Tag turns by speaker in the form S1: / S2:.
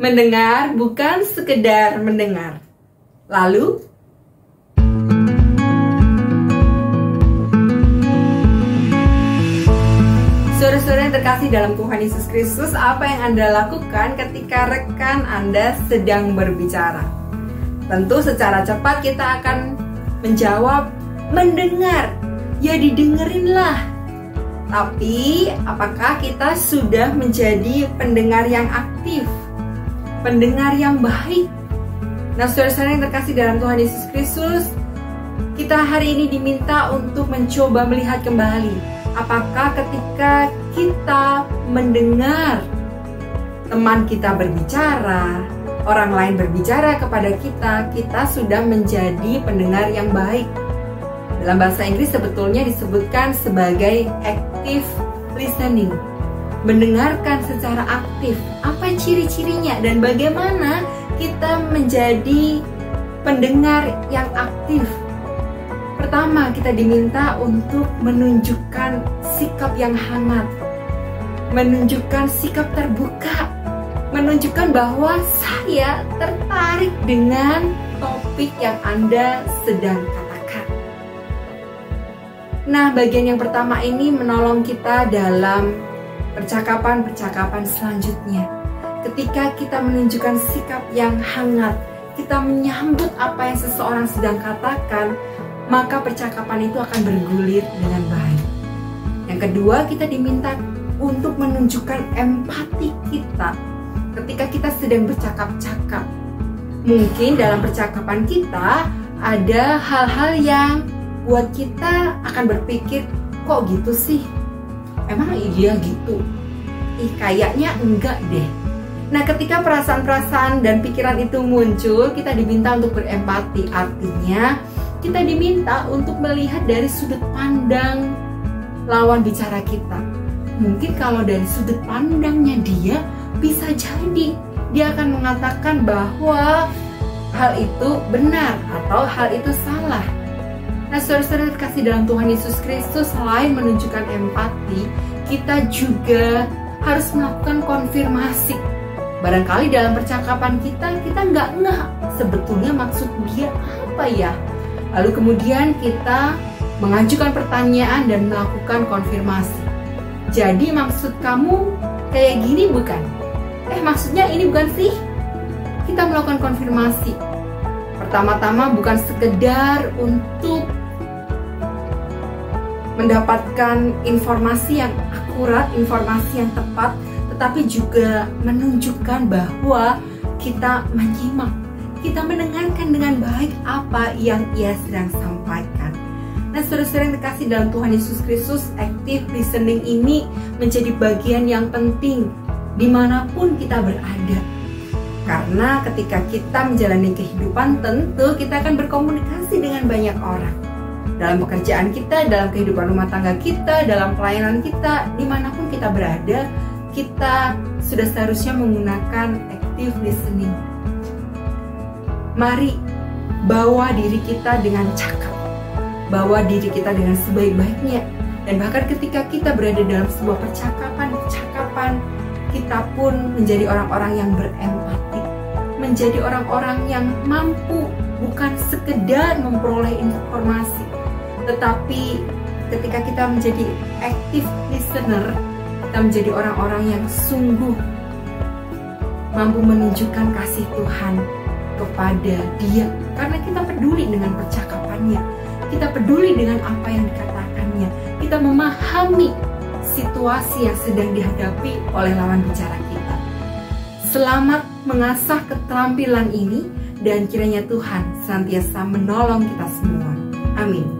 S1: Mendengar bukan sekedar mendengar. Lalu, saudara-saudara yang terkasih dalam Tuhan Yesus Kristus, apa yang Anda lakukan ketika rekan Anda sedang berbicara? Tentu secara cepat kita akan menjawab, mendengar. Ya didengerinlah. Tapi, apakah kita sudah menjadi pendengar yang aktif? Pendengar yang baik? Nah, saudara-saudara yang terkasih dalam Tuhan Yesus Kristus, kita hari ini diminta untuk mencoba melihat kembali. Apakah ketika kita mendengar teman kita berbicara, orang lain berbicara kepada kita, kita sudah menjadi pendengar yang baik. Dalam bahasa Inggris sebetulnya disebutkan sebagai active listening. Mendengarkan secara aktif. Apa ciri-cirinya dan bagaimana kita menjadi pendengar yang aktif? Pertama, kita diminta untuk menunjukkan sikap yang hangat, menunjukkan sikap terbuka, menunjukkan bahwa saya tertarik dengan topik yang Anda sedang katakan. Nah, bagian yang pertama ini menolong kita dalam percakapan-percakapan selanjutnya. Ketika kita menunjukkan sikap yang hangat, kita menyambut apa yang seseorang sedang katakan, maka percakapan itu akan bergulir dengan baik. Yang kedua, kita diminta untuk menunjukkan empati kita ketika kita sedang bercakap-cakap. Mungkin dalam percakapan kita ada hal-hal yang buat kita akan berpikir, kok gitu sih? Emang iya gitu? Kayaknya enggak deh. Nah, ketika perasaan-perasaan dan pikiran itu muncul, kita diminta untuk berempati. Artinya, kita diminta untuk melihat dari sudut pandang lawan bicara kita. Mungkin kalau dari sudut pandangnya dia, bisa jadi dia akan mengatakan bahwa hal itu benar atau hal itu salah. Nah, saudara-saudara terkasih dalam Tuhan Yesus Kristus, selain menunjukkan empati, kita juga harus melakukan konfirmasi. Barangkali dalam percakapan kita nggak ngeh sebetulnya maksud dia apa ya. Lalu kemudian kita mengajukan pertanyaan dan melakukan konfirmasi. Jadi maksud kamu kayak gini bukan? Maksudnya ini bukan sih? Kita melakukan konfirmasi. Pertama-tama bukan sekedar untuk mendapatkan informasi yang akurat, informasi yang tepat, tetapi juga menunjukkan bahwa kita menyimak, kita mendengarkan dengan baik apa yang ia sedang sampaikan. Nah, saudara-saudara yang terkasih dalam Tuhan Yesus Kristus, active listening ini menjadi bagian yang penting dimanapun kita berada. Karena ketika kita menjalani kehidupan, tentu kita akan berkomunikasi dengan banyak orang. Dalam pekerjaan kita, dalam kehidupan rumah tangga kita, dalam pelayanan kita, dimanapun kita berada, kita sudah seharusnya menggunakan active listening. Mari bawa diri kita dengan cakap, bawa diri kita dengan sebaik-baiknya, dan bahkan ketika kita berada dalam sebuah percakapan, kita pun menjadi orang-orang yang berempati, menjadi orang-orang yang mampu bukan sekedar memperoleh informasi, tetapi ketika kita menjadi active listener, kita menjadi orang-orang yang sungguh mampu menunjukkan kasih Tuhan kepada dia. Karena kita peduli dengan percakapannya, kita peduli dengan apa yang dikatakannya, kita memahami situasi yang sedang dihadapi oleh lawan bicara kita. Selamat mengasah keterampilan ini, dan kiranya Tuhan senantiasa menolong kita semua. Amin.